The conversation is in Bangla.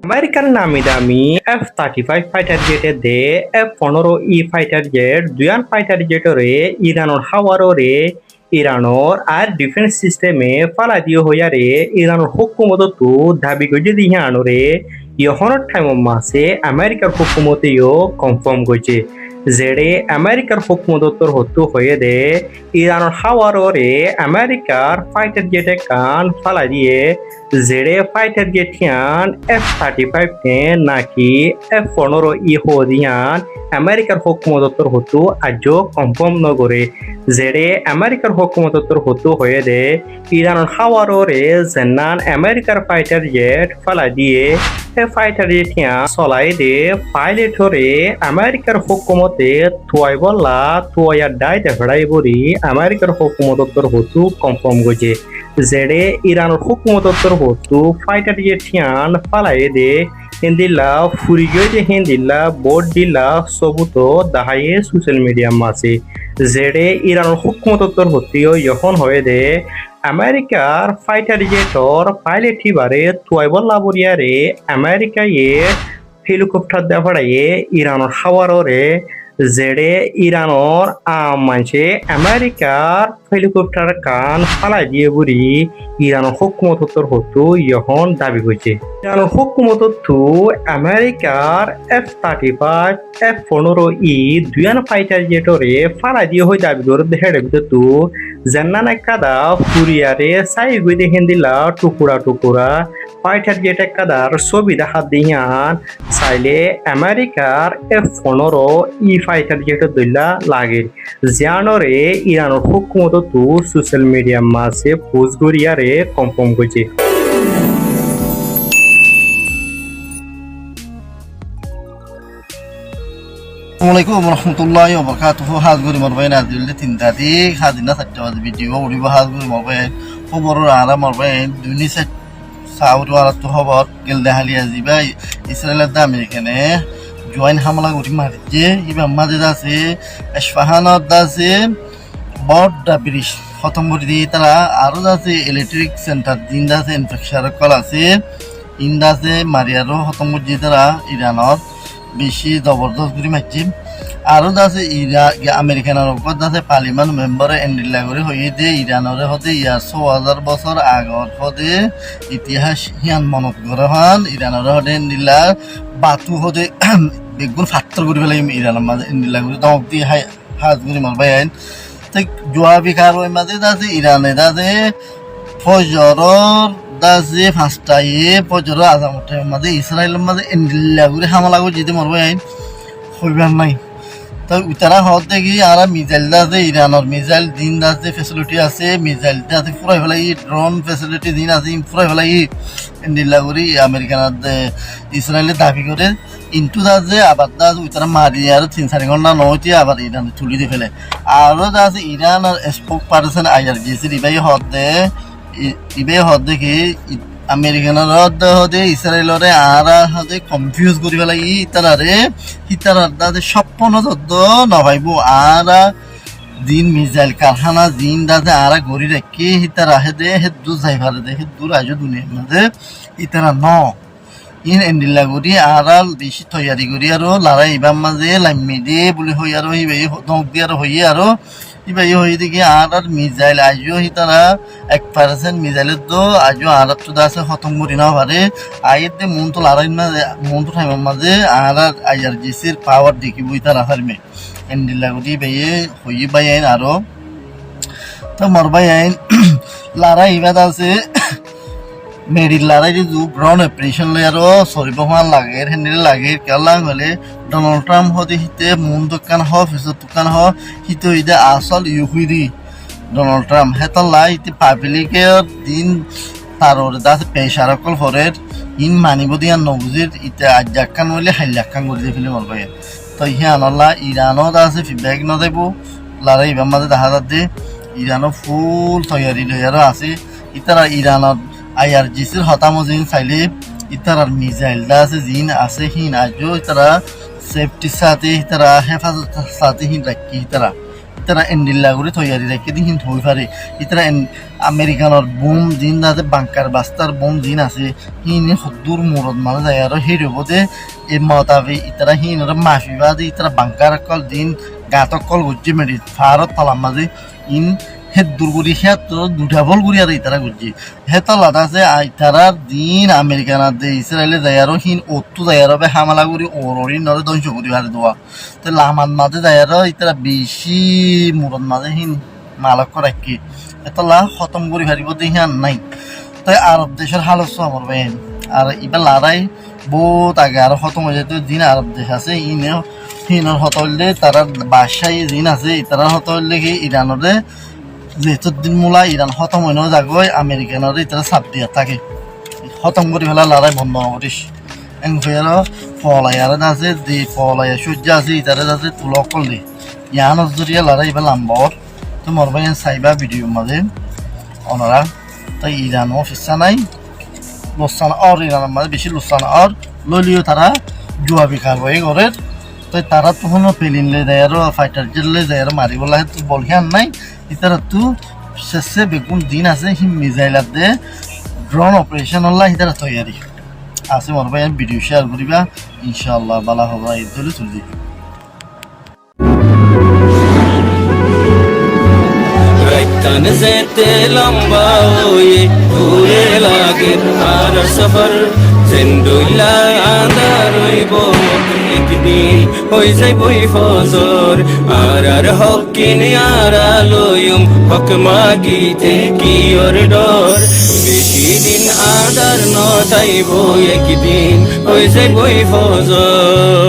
আমেরিকার নামি দামি F-35 ফাইটার জেটে দে F-15E ফাইটার জেট দুয়ান ফাইটার জেটরে ইরানোর হাওয়াররে ইরানোর আর ডিফেন্স সিস্টেমে ফালা দিয়ে হইয়ারে ইরানোর হুকুমত তো দাবি গজে দিয়ে আনোরে ইহনের টাইম মাসে আমেরিকার হুকুমতেও কনফার্ম গজে যেড়ে আমেরিকার হুকুমতর হতো হয়ে দে ইরানোর হাওয়াররে আমেরিকার ফাইটার জেটে কান ফালা দিয়ে যেড়ে ফাইটার জেটিয়ান F-35 নে নাকি F-15E হদিয়ান আমেরিকার হুকুমতর হতো আজও কনফার্ম নগরে যেড়ে আমেরিকার হুকুমতর হতো হয়ে দে ইরানোর হাওয়াররে জেনান আমেরিকার ফাইটার জেট ফালা দিয়ে ফাইটার জেটিয়া চলাই দে পাইলটরে আমেরিকার হুকুমতে থুয়াই বললা থুয়াইয়ার দায় দেখাই বলি আমেরিকার হুকুমতর হতো কনফার্ম গজে যেড়ে ইরানোর হুকুমতর হতো ফাইটার জেটিয়ান ফালাই দে হিন্দিলা ফুরিগে যে হিন্দিলা বোর্ড দিলা সবুতো দাহায়ে সোশ্যাল মিডিয়া মাসে যেড়ে ইরানোর হুকুমতর হতেও যখন হয়ে দে আমেরিকার ফাইটার জেটর পাইলট হিবারে তুয়াইবল লাবরিয়ারে আমেরিকায়ে হেলিকপ্টার দেখাড়াইয়ে ইরানোর হাওয়াররে যেড়ে ইরানোর মানছে আমেরিকার হেলিকপ্টার কান ফালাই দিয়ে বুড়ি ইরানোর হুকুমতর হতো ইহন দাবি করছে ইরানোর হুকুমতর তো আমেরিকার F-35 F-15E দুয়ান ফাইটার জেটরে ফালাই দিয়ে হয়ে দাবি করে হেড়ে তো জেন্নান কাদা ফুরিয়ারে সাই গুই দেখেন দিলা টুকুরা টুকুরা ফাইটার জেট কাদার ছবি দেখা দিয়ান চাইলে আমেরিকার F-15E ফাইটার জেট দইলা লাগে জানরে ইরানোর হুকুমত তো সোশ্যাল মিডিয়া মাঝে পোস্ট করিয়ারে কনফার্ম করছে Assalamualaikum warahmatullahi wabarakatuh. Hazguri marbain adilde tindadi hazina satchawaz video uriba hazguri marbain khobor ara marbain duni set saud wala to khobor gelde hali aziba Israel da Amerikane join hamla guri marje iba maje dase Isfahanot dase bord bridge খতম করে দিয়ে তারা আরো আছে ইলেকট্রিক সেন্টার দিন আছে ইনফ্রাস্ট্রাকচার কল আছে ইন্দাসে মারিয়ারও খতম করে দিয়ে তারা ইরানত বেশি জবরদস্ত করে মারছে আরও আছে আমেরিকানের ওপর আছে পার্লিমেন্ট মেম্বারে এন্ডিলা করে হয়ে দিয়ে ইরানরে হতে ইয়ার ৬০০০ বছর আগর হতে ইতিহাস হিয়ান মনত করে হন ইরানরে হতে এন্ডিলা বাতু হতে বেগুন ফাত্তর করে ফেলে ইরানের মাঝে এন্ডিলা করে দমক দিয়ে হাত করে মারবাই আইন ঠিক জোয়া বিকার ওই মাঝে আছে ইরানে আছে ফজরর দাসে ফাস্টাইয়ে ফজর আজামতের মাঝে ইসরায়েলের মাঝে এন্ডিলা করে হামলা করে যেতে মারবাই আইন হইবার নাই তো তারা হত দেখি আর মিসাইল আছে ইরানের মিসাইল দিন আছে ফেসিলিটি আছে মিসাইল আছে পুরাই ফেলাই ড্রোন ফেসিলিটি দিন আছে পুরাই ফেলাই এন্ডিলা করে আমেরিকান ইসরায়েলের দাবি করে ইন্টু আছে আবার তারা মারি আর ৩-৪ ঘন্টা নয়টি আবার ইরান তুলি দিয়ে ফেলে আরও আছে ইরান আর স্পোক পার্সন IRGC ইবাই হদ দেখি আমেরিকানের হদে ইসরায়েলরে আর হদে কনফিউজ করি পেলাই ইতারারে স্বপ্ন যদ্দ নভাইব আর দিন মিসাইল কারখানা দিন দাদে আর গড়ি রেখে হিতারা হেদে হেদু যাই পারে দে হেদুর আজ দুনিয়ার মাঝে ইতারা ন ইন এন্ডিলা করি আর বেশি তৈয়ারি করি আর লড়াই ইবার মাঝে লাইমি দিয়ে বলে হই আর হিবাই দমক দিয়ে আর হইয়ে আর ইবাই হয়ে দেখি আর মিসাইল আজও হিতারা 1% মিসাইলের তো আজও আর তো আছে খতম করি না পারে আইতে মন তো লড়াই মাঝে মন তো টাইমের মাঝে আর IRGCর পাওয়ার দেখিব ইতারা হারমে এন্ডিলা করি বাইয়ে হই বাই আইন আরো তো মরবাই আইন লড়াই ইবাদ আছে মেডির লড়াই যে গ্রাউন্ড অপারেশন লই আরো সরিব হওয়ার লাগে হেন্ডিল লাগে কেলাং হলে ডোনাল্ড ট্রাম্প হতে হিতে মন দোকান হ ফেসবুক দোকান হ হিতে হইতে আসল ইউহুদি ডোনাল্ড ট্রাম্প হেতলাই ইতি পাবলিকের দিন তার ওরে দাস পেশারকল ফরের ইন মানিব দিয়া নবুজির ইতে আজাকান হইলে হাইলাকান করে দিয়ে ফেলে মরবে তো হিয়ানলা ইরানও আছে ফিডব্যাক না দেব লড়াই ইবার মাঝে দেখা যাচ্ছে ইরানও ফুল তৈয়ারি লইয়ারও আছে ইতারা ইরানত IRGCর হতামো জিন চাইলে ইতারার মিসাইলটা আছে জিন আছে হিন আজও ইতারা সেফটির সাথে ইতারা হেফাজতের সাথে হিন রাখি ইতারা ইতারা এন্ডিল্লা করে তৈয়ারি রেখে দিন হই পারে ইতারা আমেরিকানোর বোম দিন যাতে বাংকার বাস্তার বোম দিন আছে হিন হদ্দুর মুরদ মানে যায় আর হির বোধে এই মতাবে ইতারা হিন মাফি বাদে ইতারা বাংকার কল দিন গাতক কল গুজি মেডি ভারত তালাম মাঝে ইন হেদ্দুর গুড়ি হেত দুটা বল গুড়ি আর ইতারা গুজি হেতা লাদা আছে ইতারার দিন আমেরিকানার দে ইসরায়েলে যায় আর হিন ওত্তু যায় আর হামালা গুড়ি ওররি নরে ধ্বংস করি হারে দোয়া তো লামান মাঝে যায় আর ইতারা বেশি মুরদ মাঝে হিন মালক রাখি এতলা খতম করি হারিব দেখি আর নাই তাই আরব দেশের হালত আমার বেন আর এবার লড়াই বহুত আগে আর খতম হয়ে যেত দিন আরব দেশ আছে ইনে হিনর হতলে তারা বাদশাহী দিন আছে তারা হতলে কি ইরানরে যেহেতু দিন মূলা ইরান খতম হইন যাগৈ আমেরিকানরে তারা চাপ দিয়া থাকে খতম করে ফেলা লড়াই বন্ধ করিস এনফের ফলাই আর আছে যে ফলাই সূর্য আছে ইতারে আছে তুলক করলে ইয়ানোর জরিয়া লড়াই এবার লাম্বর তো মরবাই চাইবা ভিডিওর মাঝে ওনারা তাই ইরান অফিসা নাই লোসান আর ইরানের মাঝে বেশি লোসান আর লইলিও তারা জুয়া বিকার হয়ে ঘরের তাই তারা তখন পেলিন লে দেয় আরো ফাইটার জেল লে দেয় আরো মারিব লাগে তো বলখান নাই ইতারা তো শেষে বেগুন দিন আছে হি মিজাইলার দে ড্রোন অপারেশন হল্লা ইতারা তৈয়ারি আছে মরবাই ভিডিও শেয়ার করিবা ইনশাআল্লাহ বালা হবা এই ধরে চলি तन जेते लंबा होए पूरे लागे आर सफर जिंदुला आंदार होइबो एक दिन होई যাইবই ফজর আর হকিন আরা লয়ুম হক মাগিতে কি ওর ডর বেশি দিন আদার নতাইবো একদিন হই যাইবই ফজর